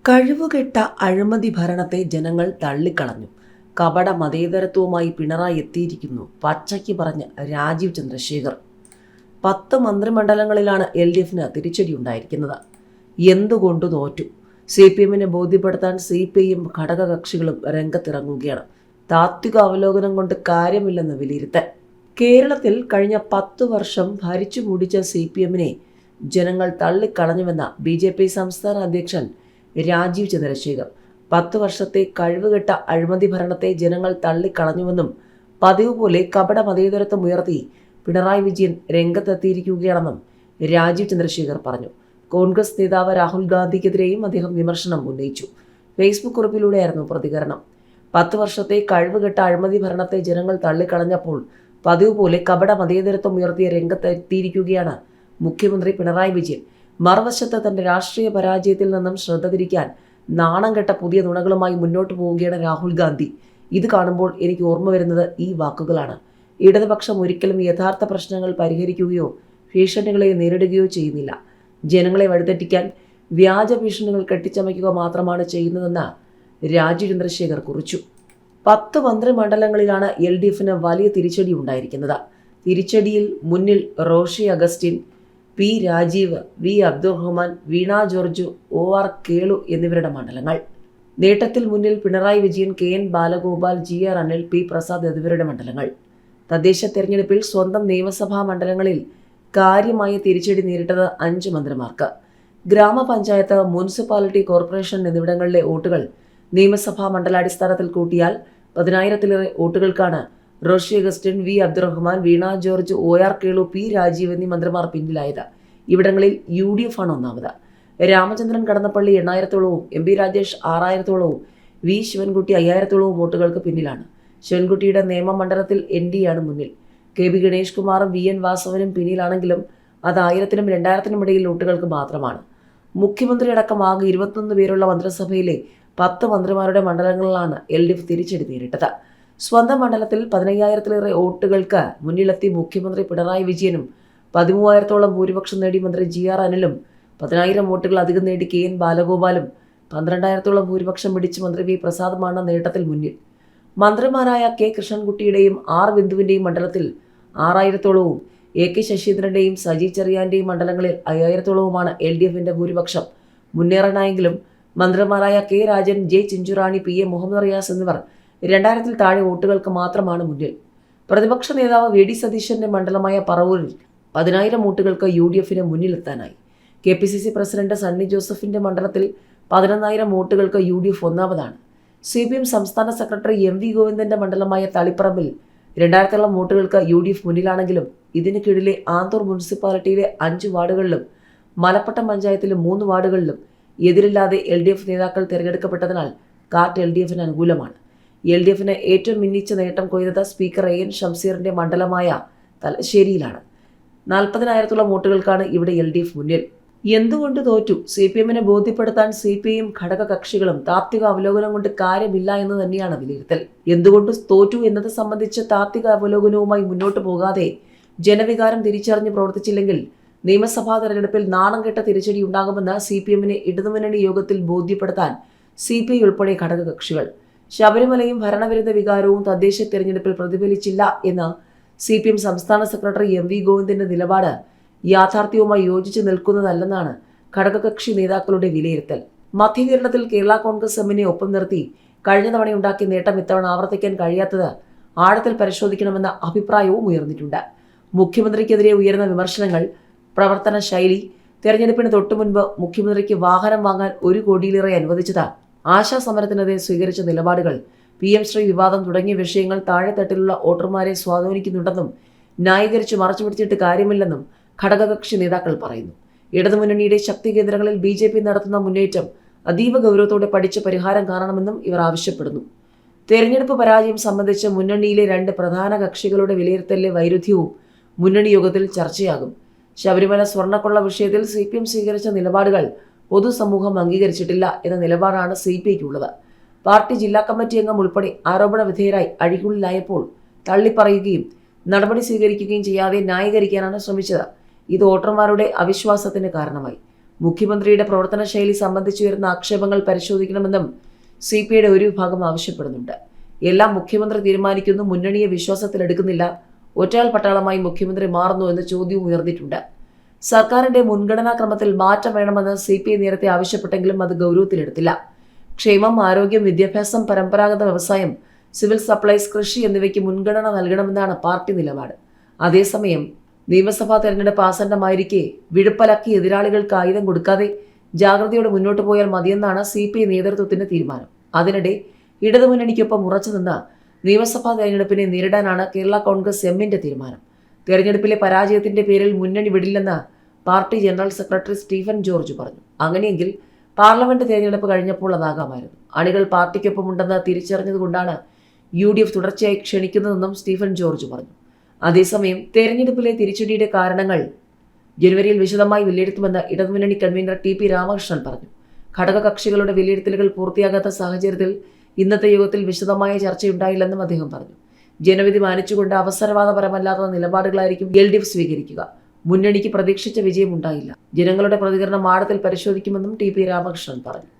കഴിവുകെട്ട അഴിമതി ഭരണത്തെ ജനങ്ങൾ തള്ളിക്കളഞ്ഞു. കപട മതേതരത്വവുമായി പിണറായി എത്തിയിരിക്കുന്നു. പച്ചയ്ക്ക് പറഞ്ഞ് രാജീവ് ചന്ദ്രശേഖർ. 10 മന്ത്രിമണ്ഡലങ്ങളിലാണ് LDFന് തിരിച്ചടിയുണ്ടായിരിക്കുന്നത്. എന്തുകൊണ്ടു തോറ്റു? CPMനെ ബോധ്യപ്പെടുത്താൻ CPIയും ഘടകകക്ഷികളും രംഗത്തിറങ്ങുകയാണ്. താത്വിക അവലോകനം കൊണ്ട് കാര്യമില്ലെന്ന് വിലയിരുത്തൽ. കേരളത്തിൽ കഴിഞ്ഞ 10 വർഷം ഭരിച്ചു മൂടിച്ച CPMനെ ജനങ്ങൾ തള്ളിക്കളഞ്ഞുവെന്ന BJP സംസ്ഥാന അധ്യക്ഷൻ രാജീവ് ചന്ദ്രശേഖർ. 10 വർഷത്തെ കഴിവുകെട്ട അഴിമതി ഭരണത്തെ ജനങ്ങൾ തള്ളിക്കളഞ്ഞുവെന്നും പതിവ് പോലെ കപട മതേതരത്വം ഉയർത്തി പിണറായി വിജയൻ രംഗത്തെത്തിയിരിക്കുകയാണെന്നും രാജീവ് ചന്ദ്രശേഖർ പറഞ്ഞു. കോൺഗ്രസ് നേതാവ് രാഹുൽ ഗാന്ധിക്കെതിരെയും അദ്ദേഹം വിമർശനം ഉന്നയിച്ചു. ഫേസ്ബുക്ക് കുറിപ്പിലൂടെയായിരുന്നു പ്രതികരണം. 10 വർഷത്തെ കഴിവുകെട്ട അഴിമതി ഭരണത്തെ ജനങ്ങൾ തള്ളിക്കളഞ്ഞപ്പോൾ പതിവ് പോലെ കപട മതേതരത്വം ഉയർത്തിയ രംഗത്തെത്തിയിരിക്കുകയാണ് മുഖ്യമന്ത്രി പിണറായി വിജയൻ. മറുവശത്ത് തന്റെ രാഷ്ട്രീയ പരാജയത്തിൽ നിന്നും ശ്രദ്ധ തിരിക്കാൻ നാണം കെട്ട പുതിയ നുണകളുമായി മുന്നോട്ട് പോവുകയാണ് രാഹുൽ ഗാന്ധി. ഇത് കാണുമ്പോൾ എനിക്ക് ഓർമ്മ വരുന്നത് ഈ വാക്കുകളാണ്. ഇടതുപക്ഷം ഒരിക്കലും യഥാർത്ഥ പ്രശ്നങ്ങൾ പരിഹരിക്കുകയോ ഭീഷണികളെ നേരിടുകയോ ചെയ്യുന്നില്ല. ജനങ്ങളെ വഴിതെറ്റിക്കാൻ വ്യാജ ഭീഷണികൾ കെട്ടിച്ചമയ്ക്കുക മാത്രമാണ് ചെയ്യുന്നതെന്ന് രാജീവ് ചന്ദ്രശേഖർ കുറിച്ചു. 10 മന്ത്രിമണ്ഡലങ്ങളിലാണ് LDFന് വലിയ തിരിച്ചടി ഉണ്ടായിരിക്കുന്നത്. തിരിച്ചടിയിൽ മുന്നിൽ Roshy Augustine, P. Rajeev, V. Abdurahman, Veena George, OR Kelu എന്നിവരുടെ മണ്ഡലങ്ങൾ. നേട്ടത്തിൽ മുന്നിൽ Pinarayi Vijayan, KN Balagopal, GR Anil, P. Prasad എന്നിവരുടെ മണ്ഡലങ്ങൾ. തദ്ദേശ തെരഞ്ഞെടുപ്പിൽ സ്വന്തം നിയമസഭാ മണ്ഡലങ്ങളിൽ കാര്യമായ തിരിച്ചടി നേരിട്ടത് 5 മന്ത്രിമാർക്ക്. ഗ്രാമപഞ്ചായത്ത്, മുനിസിപ്പാലിറ്റി കോർപ്പറേഷൻ എന്നിവിടങ്ങളിലെ വോട്ടുകൾ നിയമസഭാ മണ്ഡലാടിസ്ഥാനത്തിൽ കൂട്ടിയാൽ 10,000-ലേറെ വോട്ടുകൾക്കാണ് Roshi Augustine, V. Abdurahman, Veena George, OR Kelu, P. Rajeev എന്നീ മന്ത്രിമാർ പിന്നിലായത്. ഇവിടങ്ങളിൽ UDF ആണ് ഒന്നാമത്. Ramachandran Kadannappally 8,000-ഓളവും, MP Rajesh 6,000-ഓളവും, V. ശിവൻകുട്ടി 5,000-ഓളവും വോട്ടുകൾക്ക് പിന്നിലാണ്. ശിവൻകുട്ടിയുടെ നിയമമണ്ഡലത്തിൽ ND ആണ് മുന്നിൽ. KB ഗണേഷ് കുമാറും VN വാസവനും പിന്നിലാണെങ്കിലും അത് 1,000-നും 2,000-നും ഇടയിൽ വോട്ടുകൾക്ക് മാത്രമാണ്. മുഖ്യമന്ത്രി അടക്കം ആകെ 21 പേരുള്ള മന്ത്രിസഭയിലെ 10 മന്ത്രിമാരുടെ മണ്ഡലങ്ങളിലാണ് LDF തിരിച്ചടി നേരിട്ടത്. സ്വന്തം മണ്ഡലത്തിൽ 15,000-ലേറെ വോട്ടുകൾക്ക് മുന്നിലെത്തി മുഖ്യമന്ത്രി പിണറായി വിജയനും 13,000-ഓളം ഭൂരിപക്ഷം നേടി മന്ത്രി GR അനിലും 10,000 വോട്ടുകൾ അധികം നേടി KN ബാലഗോപാലും 12,000-ഓളം ഭൂരിപക്ഷം പിടിച്ച് മന്ത്രി V. പ്രസാദുമാണ് നേട്ടത്തിൽ മുന്നിൽ. മന്ത്രിമാരായ K. കൃഷ്ണൻകുട്ടിയുടെയും R. ബിന്ദുവിൻ്റെയും മണ്ഡലത്തിൽ 6,000-ഓളവും AK ശശീന്ദ്രൻ്റെയും സജി ചെറിയാൻ്റെയും മണ്ഡലങ്ങളിൽ 5,000-ഓളവുമാണ് LDFിൻ്റെ ഭൂരിപക്ഷം. മുന്നേറാനായെങ്കിലും മന്ത്രിമാരായ K. Rajan, J. Chinchu Rani, PA Muhammad Riyas എന്നിവർ 2,000-ൽ താഴെ വോട്ടുകൾക്ക് മാത്രമാണ് മുന്നിൽ. പ്രതിപക്ഷ നേതാവ് VD സതീശന്റെ മണ്ഡലമായ പറവൂരിൽ 10,000 വോട്ടുകൾക്ക് UDFന് മുന്നിലെത്താനായി. KPCC പ്രസിഡന്റ് സണ്ണി ജോസഫിന്റെ മണ്ഡലത്തിൽ 11,000 വോട്ടുകൾക്ക് UDF ഒന്നാമതാണ്. CPM സംസ്ഥാന സെക്രട്ടറി MV ഗോവിന്ദന്റെ മണ്ഡലമായ തളിപ്പറമ്പിൽ 2,000-ഓളം വോട്ടുകൾക്ക് UDF മുന്നിലാണെങ്കിലും ഇതിന് കീഴിലെ ആന്തൂർ മുനിസിപ്പാലിറ്റിയിലെ 5 വാർഡുകളിലും മലപ്പട്ടം പഞ്ചായത്തിലെ 3 വാർഡുകളിലും എതിരില്ലാതെ LDF നേതാക്കൾ തിരഞ്ഞെടുക്കപ്പെട്ടതിനാൽ കാറ്റ് LDFന് അനുകൂലമാണ്. LDFന് ഏറ്റവും മിന്നിച്ച നേട്ടം കൊയ്തത് സ്പീക്കർ AN ഷംസീറിന്റെ മണ്ഡലമായ തലശ്ശേരിയിലാണ്. 40,000-ഓളം വോട്ടുകൾക്കാണ് ഇവിടെ LDF മുന്നിൽ. എന്തുകൊണ്ട് തോറ്റു? CPMനെ ബോധ്യപ്പെടുത്താൻ CPIയും ഘടകകക്ഷികളും താത്വിക അവലോകനം കൊണ്ട് കാര്യമില്ല എന്ന് തന്നെയാണ് വിലയിരുത്തൽ. എന്തുകൊണ്ട് തോറ്റു എന്നത് സംബന്ധിച്ച് താത്വിക അവലോകനവുമായി മുന്നോട്ട് പോകാതെ ജനവികാരം തിരിച്ചറിഞ്ഞ് പ്രവർത്തിച്ചില്ലെങ്കിൽ നിയമസഭാ തെരഞ്ഞെടുപ്പിൽ നാണം കെട്ട തിരിച്ചടി ഉണ്ടാകുമെന്ന് CPMനെ ഇടതുമുന്നണി യോഗത്തിൽ ബോധ്യപ്പെടുത്താൻ CPI ഉൾപ്പെടെ ഘടകകക്ഷികൾ. ശബരിമലയും ഭരണവിരുദ്ധ വികാരവും തദ്ദേശ തെരഞ്ഞെടുപ്പിൽ പ്രതിഫലിച്ചില്ല എന്ന CPM സംസ്ഥാന സെക്രട്ടറി MV ഗോവിന്ദന്റെ നിലപാട് യാഥാർത്ഥ്യവുമായി യോജിച്ച് നിൽക്കുന്നതല്ലെന്നാണ് ഘടകകക്ഷി നേതാക്കളുടെ വിലയിരുത്തൽ. മധ്യകേരളത്തിൽ കേരള കോൺഗ്രസ് എമ്മിനെ ഒപ്പം നിർത്തി കഴിഞ്ഞ തവണയുണ്ടാക്കിയ നേട്ടം ഇത്തവണ ആവർത്തിക്കാൻ കഴിയാത്തത് ആഴത്തിൽ പരിശോധിക്കണമെന്ന അഭിപ്രായവും ഉയർന്നിട്ടുണ്ട്. മുഖ്യമന്ത്രിക്കെതിരെ ഉയർന്ന വിമർശനങ്ങൾ, പ്രവർത്തന ശൈലി, തെരഞ്ഞെടുപ്പിന് തൊട്ടുമുൻപ് മുഖ്യമന്ത്രിക്ക് വാഹനം വാങ്ങാൻ 1 കോടിയിലേറെ അനുവദിച്ചത്, ആശാസമരത്തിനെതിരെ സ്വീകരിച്ച നിലപാടുകൾ, PM ശ്രീ വിവാദം തുടങ്ങിയ വിഷയങ്ങൾ താഴെത്തട്ടിലുള്ള വോട്ടർമാരെ സ്വാധീനിക്കുന്നുണ്ടെന്നും ന്യായീകരിച്ച് മറച്ചുപിടിച്ചിട്ട് കാര്യമില്ലെന്നും ഘടകകക്ഷി നേതാക്കൾ പറയുന്നു. ഇടതുമുന്നണിയുടെ ശക്തി കേന്ദ്രങ്ങളിൽ BJP നടത്തുന്ന മുന്നേറ്റം അതീവ ഗൗരവത്തോടെ പഠിച്ച് പരിഹാരം കാണണമെന്നും ഇവർ ആവശ്യപ്പെടുന്നു. തെരഞ്ഞെടുപ്പ് പരാജയം സംബന്ധിച്ച് മുന്നണിയിലെ 2 പ്രധാന കക്ഷികളുടെ വിലയിരുത്തലിലെ വൈരുദ്ധ്യവും മുന്നണി യോഗത്തിൽ ചർച്ചയാകും. ശബരിമല സ്വർണ്ണക്കൊള്ള വിഷയത്തിൽ CPM സ്വീകരിച്ച നിലപാടുകൾ പൊതുസമൂഹം അംഗീകരിച്ചിട്ടില്ല എന്ന നിലപാടാണ് CPIക്കുള്ളത്. പാർട്ടി ജില്ലാ കമ്മിറ്റി അംഗം ഉൾപ്പെടെ ആരോപണ വിധേയരായി അഴിക്കുള്ളിലായപ്പോൾ തള്ളിപ്പറയുകയും നടപടി സ്വീകരിക്കുകയും ചെയ്യാതെ ന്യായീകരിക്കാനാണ് ശ്രമിച്ചത്. ഇത് വോട്ടർമാരുടെ അവിശ്വാസത്തിന് കാരണമായി. മുഖ്യമന്ത്രിയുടെ പ്രവർത്തന ശൈലി സംബന്ധിച്ചുയരുന്ന ആക്ഷേപങ്ങൾ പരിശോധിക്കണമെന്നും CPIയുടെ ഒരു വിഭാഗം ആവശ്യപ്പെടുന്നുണ്ട്. എല്ലാം മുഖ്യമന്ത്രി തീരുമാനിക്കുന്നു, മുന്നണിയെ വിശ്വാസത്തിലെടുക്കുന്നില്ല, ഒറ്റയാൾ പട്ടാളമായി മുഖ്യമന്ത്രി മാറുന്നു എന്ന ചോദ്യവും ഉയർന്നിട്ടുണ്ട്. സർക്കാരിന്റെ മുൻഗണനാക്രമത്തിൽ മാറ്റം വേണമെന്ന് CPI നേരത്തെ ആവശ്യപ്പെട്ടെങ്കിലും അത് ഗൗരവത്തിലെടുത്തില്ല. ക്ഷേമം, ആരോഗ്യം, വിദ്യാഭ്യാസം, പരമ്പരാഗത വ്യവസായം, സിവിൽ സപ്ലൈസ്, കൃഷി എന്നിവയ്ക്ക് മുൻഗണന നൽകണമെന്നാണ് പാർട്ടി നിലപാട്. അതേസമയം നിയമസഭാ തെരഞ്ഞെടുപ്പ് ആസന്നമായിരിക്കെ വിഴുപ്പലക്കി എതിരാളികൾക്ക് ആയുധം കൊടുക്കാതെ ജാഗ്രതയോടെ മുന്നോട്ട് പോയാൽ മതിയെന്നാണ് CPI നേതൃത്വത്തിന്റെ തീരുമാനം. അതിനിടെ ഇടതുമുന്നണിക്കൊപ്പം ഉറച്ചുനിന്ന് നിയമസഭാ തെരഞ്ഞെടുപ്പിനെ നേരിടാനാണ് കേരള കോൺഗ്രസ് എമ്മിന്റെ തീരുമാനം. തെരഞ്ഞെടുപ്പിലെ പരാജയത്തിന്റെ പേരിൽ മുന്നണി വിടില്ലെന്ന് party general secretary Stephen George പറഞ്ഞു. അങ്ങനെയെങ്കിൽ പാർലമെന്റ് തെരഞ്ഞെടുപ്പ് കഴിഞ്ഞപ്പോൾ അതാകാമായിരുന്നു. അണികൾ പാർട്ടിക്കൊപ്പമുണ്ടെന്ന് തിരിച്ചറിഞ്ഞതുകൊണ്ടാണ് UDF തുടർച്ചയായി ക്ഷണിക്കുന്നതെന്നും സ്റ്റീഫൻ ജോർജ് പറഞ്ഞു. അതേസമയം തെരഞ്ഞെടുപ്പിലെ തിരിച്ചടിയുടെ കാരണങ്ങൾ ജനുവരിയിൽ വിശദമായി വിലയിരുത്തുമെന്ന് ഇടതുമുന്നണി കൺവീനർ TP രാമകൃഷ്ണൻ പറഞ്ഞു. ഘടകകക്ഷികളുടെ വിലയിരുത്തലുകൾ പൂർത്തിയാകാത്ത സാഹചര്യത്തിൽ ഇന്നത്തെ യോഗത്തിൽ വിശദമായ ചർച്ചയുണ്ടായില്ലെന്നും അദ്ദേഹം പറഞ്ഞു. ജനവിധി മാനിച്ചുകൊണ്ട് അവസരവാദപരമല്ലാത്ത നിലപാടുകളായിരിക്കും LDF സ്വീകരിക്കുക. മുന്നണിക്ക് പ്രതീക്ഷിച്ച വിജയം ഉണ്ടായില്ല. ജനങ്ങളുടെ പ്രതികരണം ആഴത്തിൽ പരിശോധിക്കുമെന്നും TP രാമകൃഷ്ണൻ പറഞ്ഞു.